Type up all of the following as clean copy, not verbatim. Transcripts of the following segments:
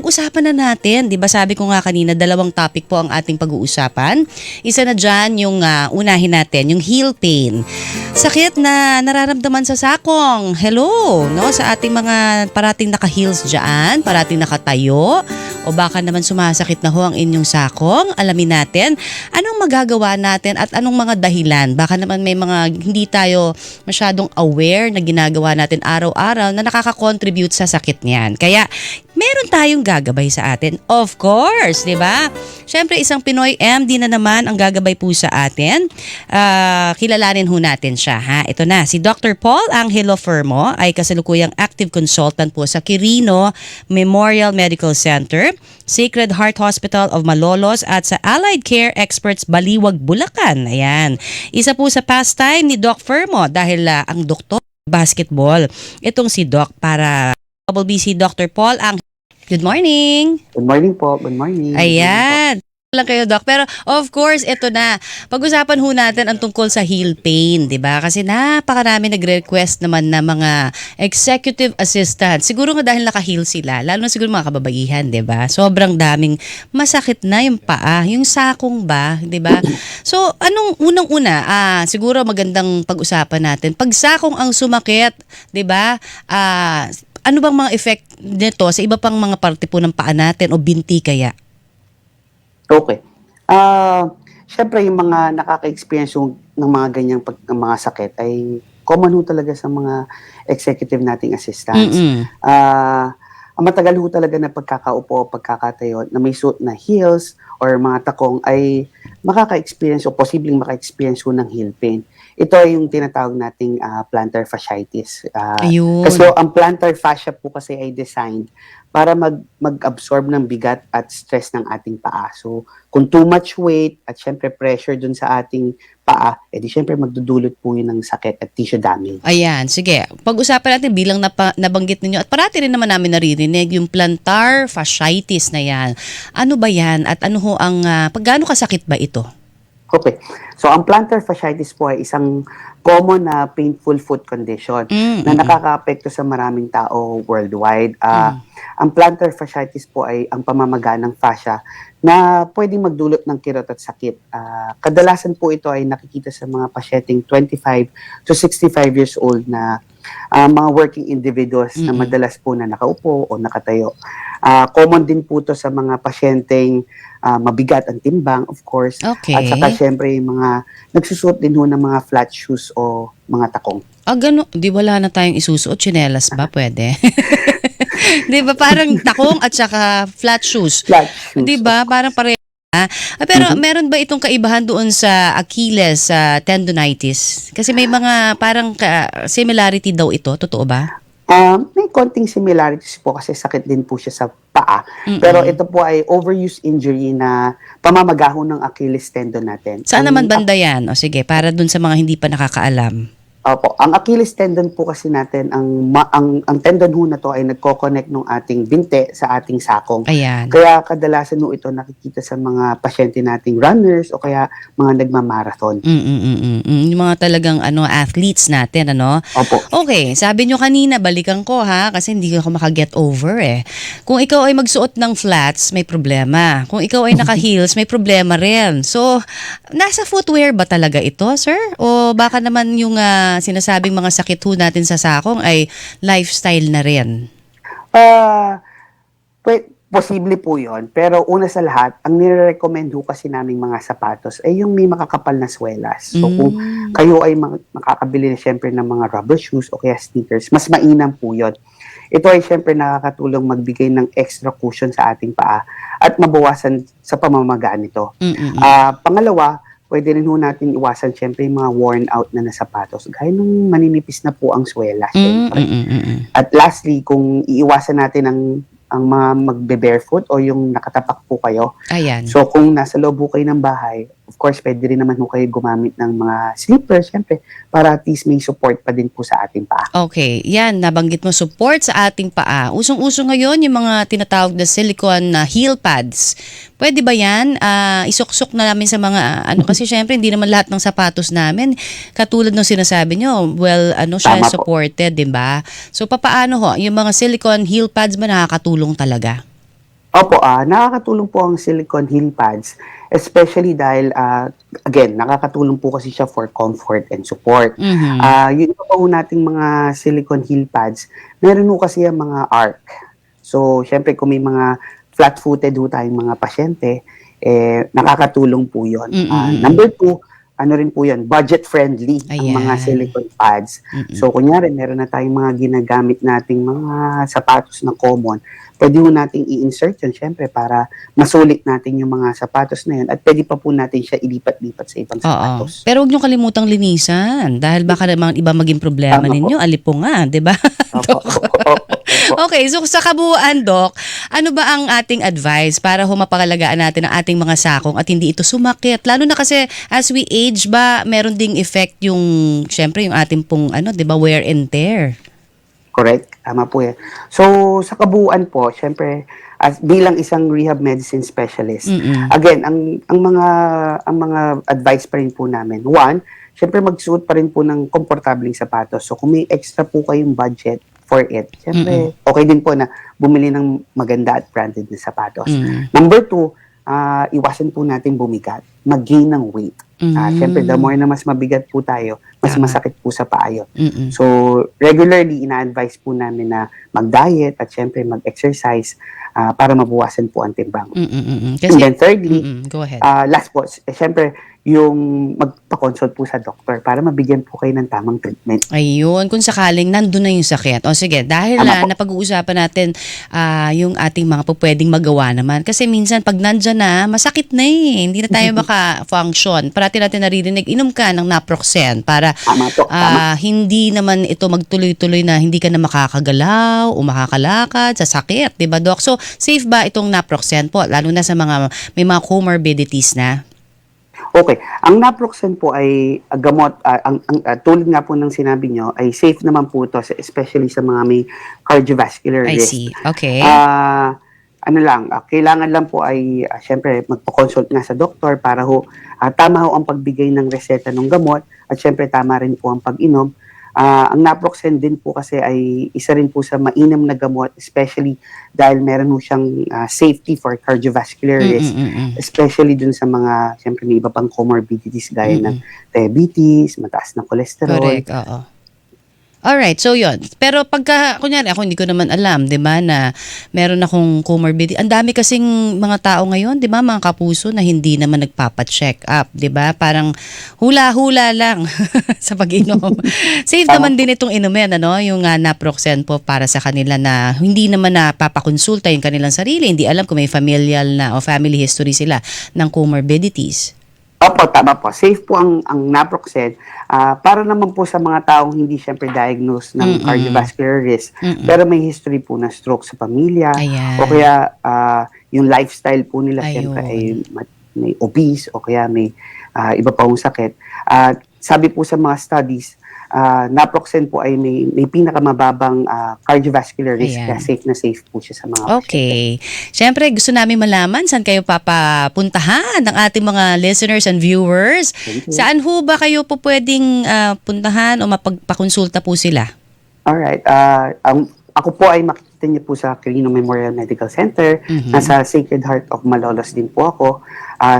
pag-usapan na natin, 'di ba? Sabi ko nga kanina, dalawang topic po ang ating pag-uusapan. Isa na diyan yung unahin natin, yung heel pain. Sakit na nararamdaman sa sakong. Hello, no? Sa ating mga parating naka-heels diyan, parating nakatayo, o baka naman sumasakit na ho ang inyong sakong. Alamin natin anong magagawa natin at anong mga dahilan. Baka naman may mga hindi tayo masyadong aware na ginagawa natin araw-araw na nakaka-contribute sa sakit niyan. Kaya meron tayong gagabay sa atin. Of course, di ba? Siyempre, isang Pinoy MD na naman ang gagabay po sa atin. Kilalanin ho natin siya. Ha? Ito na, si Dr. Paul Angelo Fermo ay kasalukuyang active consultant po sa Quirino Memorial Medical Center, Sacred Heart Hospital of Malolos at sa Allied Care Experts Baliwag, Bulacan. Ayan. Isa po sa pastime ni Doc Fermo dahil ang doktor basketball. Itong si Doc para Double B, si Dr. Paul ang Good morning. Good morning po. Good morning. Ayan. Lang kayo, Doc. Pero of course, ito na. Pag-usapan ho natin ang tungkol sa heel pain, 'di ba? Kasi napakarami nagre-request naman na mga executive assistant. Siguro nga dahil naka-heel sila, lalo na siguro mga kababaihan, 'di ba? Sobrang daming masakit na yung paa, yung sakong ba, 'di ba? So, anong unang-una? Siguro magandang pag-usapan natin. Pag sakong ang sumakit, 'di ba? Ano bang mga effect nito sa iba pang mga parte po ng paa natin o binti kaya? Okay. Siyempre yung mga nakaka-experience ng mga ganyang ng mga sakit ay common ho talaga sa mga executive nating assistants. Ang matagal ho talaga na pagkakaupo o pagkakatayo na may suot na heels or mga takong ay makaka-experience o posibleng maka-experience ho ng heel pain. Ito ay yung tinatawag nating plantar fasciitis. Ayun. Kasi ang plantar fascia po kasi ay designed para mag-absorb ng bigat at stress ng ating paa. So, kung too much weight at syempre pressure dun sa ating paa, edi syempre magdudulot po yun ng sakit at tissue damage. Ayan, sige. Pag-usapan natin bilang nabanggit ninyo at parati rin naman namin naririnig yung plantar fasciitis na yan. Ano ba yan at ano ho ang, paggaano kasakit ba ito? Okay. So, ang plantar fasciitis po ay isang common na painful foot condition na nakaka-apekto sa maraming tao worldwide. Ang plantar fasciitis po ay ang pamamaga ng fascia na pwedeng magdulot ng kirot at sakit. Kadalasan po ito ay nakikita sa mga pasyenteng 25 to 65 years old na mga working individuals na madalas po na nakaupo o nakatayo. Common din po ito sa mga pasyenteng mabigat ang timbang, of course. Okay. At saka syempre yung mga nagsusuot din ho ng mga flat shoes o mga takong. Gano'n. Di wala na tayong isusuot. Tsinelas ba? Pwede. Di ba? Parang takong at saka flat shoes. Flat shoes. Di ba? Parang pareho. Pero meron ba itong kaibahan doon sa Achilles tendonitis? Kasi may mga parang similarity daw ito. Totoo ba? May konting similarities po kasi sakit din po siya sa paa. Pero ito po ay overuse injury na pamamagaho ng Achilles tendon natin. Saan naman banda yan? O sige, para dun sa mga hindi pa nakakaalam. Opo, ang Achilles tendon po kasi natin, ang tendon ho na to ay nagko-connect ng ating binte sa ating sakong. Ayan. Kaya kadalasan ho ito nakikita sa mga pasyente nating runners o kaya mga nagmamarathon. Yung mga talagang athletes natin, ano? Opo. Okay, sabi nyo kanina, balikan ko ha, kasi hindi ako makaget over eh. Kung ikaw ay magsuot ng flats, may problema. Kung ikaw ay naka-heels, may problema rin. So, nasa footwear ba talaga ito, sir? O baka naman yung sinasabing mga sakit ho natin sa sakong ay lifestyle na rin? Posible po yun. Pero una sa lahat, ang nire-recommend ho kasi naming mga sapatos ay yung may makakapal na swelas. So kung kayo ay makakabili na syempre ng mga rubber shoes o kaya sneakers, mas mainam po yun. Ito ay syempre nakakatulong magbigay ng extra cushion sa ating paa at mabawasan sa pamamagaan nito. Pangalawa, pwede rin ho natin iwasan syempre yung mga worn out na sapatos. Gaya nung maninipis na po ang swela. At lastly, kung iiwasan natin ang mga magbe-barefoot o yung nakatapak po kayo. Ayan. So kung nasa loob po kayo ng bahay, of course, pwede rin naman po kayo gumamit ng mga slippers, syempre, para at least may support pa din po sa ating paa. Okay, yan, nabanggit mo support sa ating paa. Usong-uso ngayon yung mga tinatawag na silicone heel pads. Pwede ba yan? Isuksok na namin sa mga, kasi syempre, hindi naman lahat ng sapatos namin, katulad ng sinasabi nyo, siya Tama supported, di ba? So, papaano ho? Yung mga silicone heel pads ba nakakatulong talaga? Opo, nakakatulong po ang silicone heel pads, especially dahil, again, nakakatulong po kasi siya for comfort and support. Mhm. Yung iba pa po nating mga silicone heel pads, meron po kasi ang mga arc. So, siyempre kung may mga flat-footed ho tayong mga pasyente, nakakatulong po yun. Mm, mm, mm. Number two, ano rin po yun, budget-friendly ang mga Ayan. silicone pads. Mm. So, kunyari, meron na tayong mga ginagamit nating mga sapatos na common, pwede mo nating i-insert yun, syempre, para masulit natin yung mga sapatos na yun at pwede pa po natin siya ilipat-lipat sa ibang Oo. sapatos. Pero huwag niyong kalimutang linisan dahil baka naman iba maging problema Tama po. ninyo, alipungan, 'di ba? Opo, opo. Okay, so sa kabuuan, Doc, ano ba ang ating advice para mapangalagaan natin ang ating mga sakong at hindi ito sumakit? Lalo na kasi as we age ba, meron ding effect yung, syempre, yung ating pong, 'di ba, wear and tear. Correct, tama po yan. So, sa kabuuan po, syempre, as bilang isang rehab medicine specialist, Mm-mm. again, ang mga advice pa rin po namin. One, syempre magsuot pa rin po ng komportableng sapatos. So, kung may extra po kayong budget for it, syempre, okay din po na bumili ng maganda at branded na sapatos. Mm. Number two, iwasan po natin bumigat, mag-gain ng weight. Syempre, the more na mas mabigat po tayo, mas Tama. masakit po sa paa yun. Mm-mm. So, regularly, ina-advise po namin na mag-diet at syempre mag-exercise para mabawasan po ang timbang. Mm-mm. And Kasi, then thirdly, go ahead. last po, syempre, yung magpa-consult po sa doktor para mabigyan po kayo ng tamang treatment. Ayun, kung sakaling nandun na yung sakit. O sige, dahil Tama po. napag-uusapan natin yung ating mga pwedeng magawa naman. Kasi minsan pag nandyan na, masakit na eh. Hindi na tayo maka-function. Parati natin naririnig, inom ka ng naproxen para Tama po, tama. hindi naman ito magtuloy-tuloy na hindi ka na makakagalaw o makakalakad sa sakit. Diba, Doc? So, safe ba itong naproxen po? Lalo na sa mga may mga comorbidities na? Okay, ang naproxen po ay gamot, tulad nga po ng sinabi nyo, ay safe naman po ito, especially sa mga may cardiovascular I risk. see. Okay. Kailangan lang po ay syempre magpa-consult nga sa doktor para tama ho ang pagbigay ng reseta ng gamot at syempre tama rin po ang pag-inom. Ang naproxen din po kasi ay isa rin po sa mainam na gamot, especially dahil meron po siyang safety for cardiovascular risk, especially dun sa mga, syempre may iba pang comorbidities gaya ng diabetes, mataas na cholesterol. Correct, oo. Alright, so yun. Pero pagka, kunyari ako hindi ko naman alam, di ba, na meron akong comorbidity. Ang dami kasing mga tao ngayon, di ba, mga kapuso na hindi naman nagpapa-check up, di ba? Parang hula-hula lang sa pag-inom. Safe naman din itong inumin, yung naproxen po para sa kanila na hindi naman napapakonsulta yung kanilang sarili. Hindi alam kung may familial na o family history sila ng comorbidities. Opo, tama po. Safe po ang naproxen para naman po sa mga taong hindi syempre diagnosed ng cardiovascular risk, pero may history po na stroke sa pamilya, Ayan. o kaya yung lifestyle po nila Ayun. syempre ay may obese o kaya may iba pa hong sakit. Sabi po sa mga studies, naproxen po ay may pinakamababang cardiovascular risk, Ayan. kaya safe na safe po siya sa mga Okay. Siyempre, gusto namin malaman saan kayo papapuntahan ng ating mga listeners and viewers. Thank you. Saan ho ba kayo po pwedeng puntahan o mapagpakonsulta po sila? Alright. Ako po ay makikita niyo po sa Quirino Memorial Medical Center. Nasa Sacred Heart of Malolos din po ako.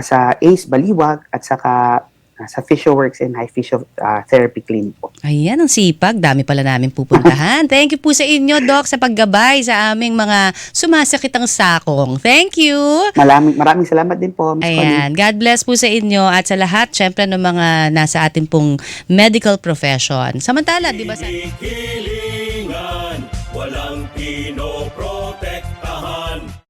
Sa ACE Baliwag at saka sa PhysioWorks and High Physio Therapy Clinic po. Ayan, ang sipag. Dami pala namin pupuntahan. Thank you po sa inyo, Doc, sa paggabay sa aming mga sumasakit ang sakong. Thank you! Maraming salamat din po, Ms. Connie. Ayan. God bless po sa inyo at sa lahat, syempre, ng mga nasa ating pong medical profession. Samantala, di ba sa... Hilingan, walang pinopro